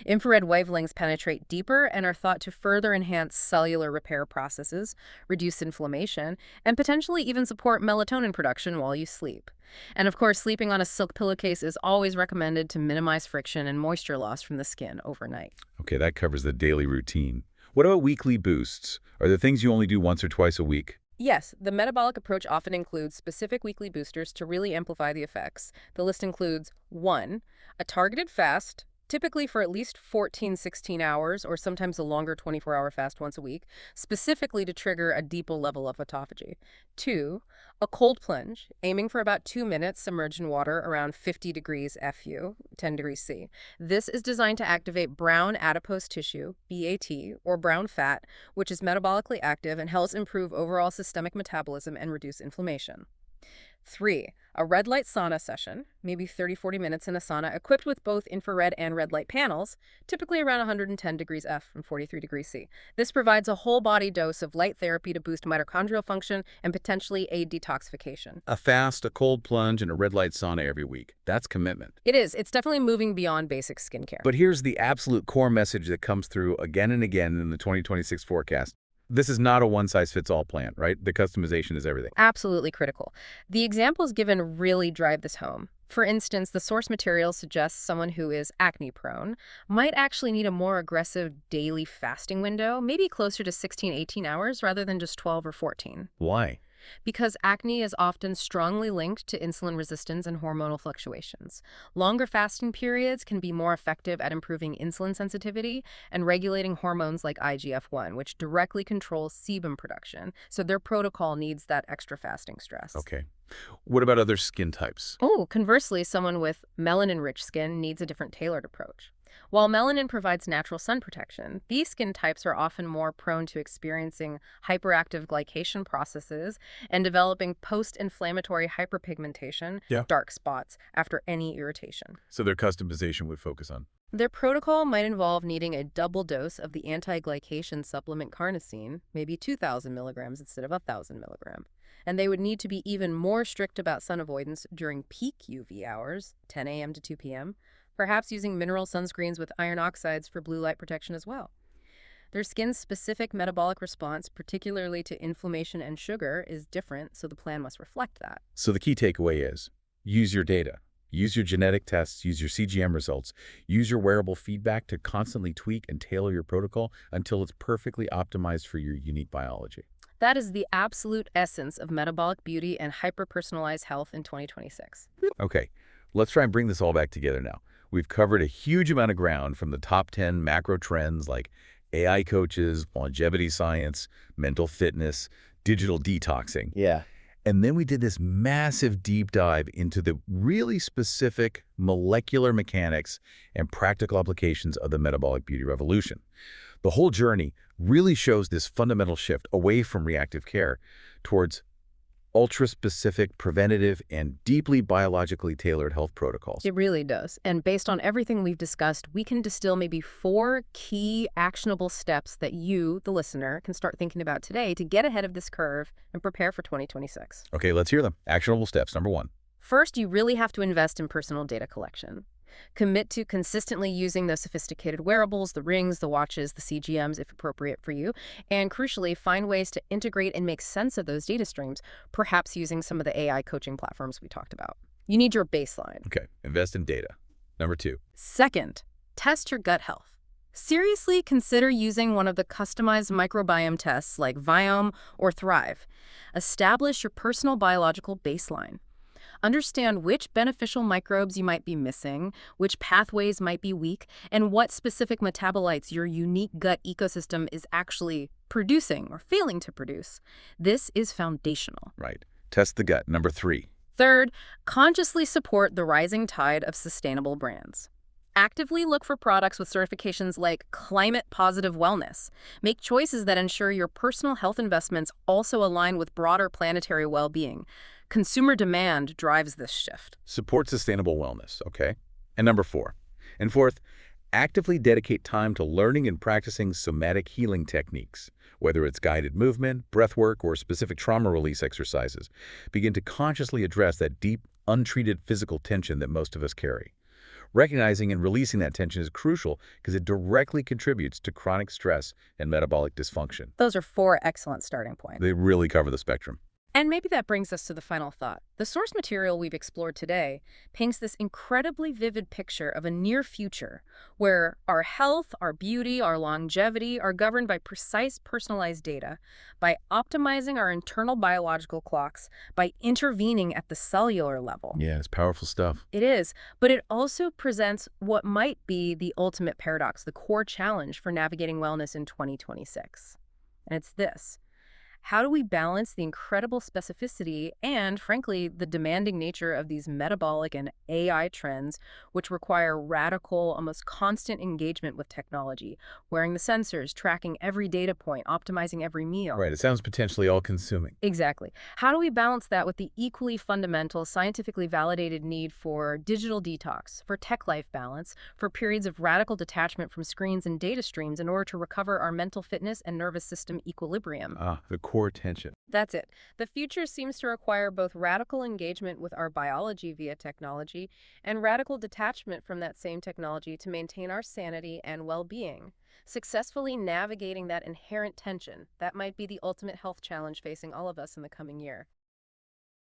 Infrared wavelengths penetrate deeper and are thought to further enhance cellular repair processes, reduce inflammation, and potentially even support melatonin production while you sleep. And of course, sleeping on a silk pillowcase is always recommended to minimize friction and moisture loss from the skin overnight. Okay, that covers the daily routine. What about weekly boosts? Are there things you only do once or twice a week? Yes, the metabolic approach often includes specific weekly boosters to really amplify the effects. The list includes 1. A targeted fast, typically for at least 14-16 hours, or sometimes a longer 24-hour fast once a week, specifically to trigger a deeper level of autophagy. 2. A cold plunge, aiming for about 2 minutes submerged in water around 50 degrees FU, 10 degrees C. This is designed to activate brown adipose tissue, BAT, or brown fat, which is metabolically active and helps improve overall systemic metabolism and reduce inflammation. 3. A red light sauna session, maybe 30-40 minutes in a sauna, equipped with both infrared and red light panels, typically around 110 degrees F and 43 degrees C. This provides a whole body dose of light therapy to boost mitochondrial function and potentially aid detoxification. A fast, a cold plunge, and a red light sauna every week. That's commitment. It is. It's definitely moving beyond basic skincare. But here's the absolute core message that comes through again and again in the 2026 forecast. This is not a one-size-fits-all plan, right? The customization is everything. Absolutely critical. The examples given really drive this home. For instance, the source material suggests someone who is acne-prone might actually need a more aggressive daily fasting window, maybe closer to 16-18 hours rather than just 12 or 14. Why? Because acne is often strongly linked to insulin resistance and hormonal fluctuations. Longer fasting periods can be more effective at improving insulin sensitivity and regulating hormones like IGF-1, which directly controls sebum production. So their protocol needs that extra fasting stress. Okay. What about other skin types? Oh, conversely, someone with melanin-rich skin needs a different tailored approach. While melanin provides natural sun protection, these skin types are often more prone to experiencing hyperactive glycation processes and developing post-inflammatory hyperpigmentation, Yeah. dark spots, after any irritation. So their customization would focus on. Their protocol might involve needing a double dose of the anti-glycation supplement carnosine, maybe 2,000 milligrams instead of 1,000 milligrams. And they would need to be even more strict about sun avoidance during peak UV hours, 10 a.m. to 2 p.m., perhaps using mineral sunscreens with iron oxides for blue light protection as well. Their skin's specific metabolic response, particularly to inflammation and sugar, is different, so the plan must reflect that. So the key takeaway is use your data. Use your genetic tests, use your CGM results, use your wearable feedback to constantly tweak and tailor your protocol until it's perfectly optimized for your unique biology. That is the absolute essence of metabolic beauty and hyper-personalized health in 2026. Okay, let's try and bring this all back together now. We've covered a huge amount of ground, from the top 10 macro trends like AI coaches, longevity science, mental fitness, digital detoxing. Yeah. And then we did this massive deep dive into the really specific molecular mechanics and practical applications of the metabolic beauty revolution. The whole journey really shows this fundamental shift away from reactive care towards ultra-specific, preventative, and deeply biologically tailored health protocols. It really does. And based on everything we've discussed, we can distill maybe 4 key actionable steps that you, the listener, can start thinking about today to get ahead of this curve and prepare for 2026. Okay, let's hear them. Actionable steps. Number 1. First, you really have to invest in personal data collection. Commit to consistently using the sophisticated wearables, the rings, the watches, the CGMs, if appropriate for you, and crucially, find ways to integrate and make sense of those data streams, perhaps using some of the AI coaching platforms we talked about. You need your baseline. Okay, invest in data. Number 2. Second, test your gut health. Seriously consider using one of the customized microbiome tests like Viome or Thrive. Establish your personal biological baseline. Understand which beneficial microbes you might be missing, which pathways might be weak, and what specific metabolites your unique gut ecosystem is actually producing or failing to produce. This is foundational. Right. Test the gut. Number 3. Third, consciously support the rising tide of sustainable brands. Actively look for products with certifications like Climate Positive Wellness. Make choices that ensure your personal health investments also align with broader planetary well-being. Consumer demand drives this shift. Support sustainable wellness, okay? And number 4. And fourth, actively dedicate time to learning and practicing somatic healing techniques, whether it's guided movement, breath work, or specific trauma release exercises. Begin to consciously address that deep, untreated physical tension that most of us carry. Recognizing and releasing that tension is crucial because it directly contributes to chronic stress and metabolic dysfunction. Those are 4 excellent starting points. They really cover the spectrum. And maybe that brings us to the final thought. The source material we've explored today paints this incredibly vivid picture of a near future where our health, our beauty, our longevity are governed by precise personalized data, by optimizing our internal biological clocks, by intervening at the cellular level. Yeah, it's powerful stuff. It is, but it also presents what might be the ultimate paradox, the core challenge for navigating wellness in 2026. And it's this. How do we balance the incredible specificity and, frankly, the demanding nature of these metabolic and AI trends, which require radical, almost constant engagement with technology, wearing the sensors, tracking every data point, optimizing every meal? Right, it sounds potentially all-consuming. Exactly. How do we balance that with the equally fundamental, scientifically validated need for digital detox, for tech-life balance, for periods of radical detachment from screens and data streams in order to recover our mental fitness and nervous system equilibrium? The core tension. That's it. The future seems to require both radical engagement with our biology via technology and radical detachment from that same technology to maintain our sanity and well-being. Successfully navigating that inherent tension, that might be the ultimate health challenge facing all of us in the coming year.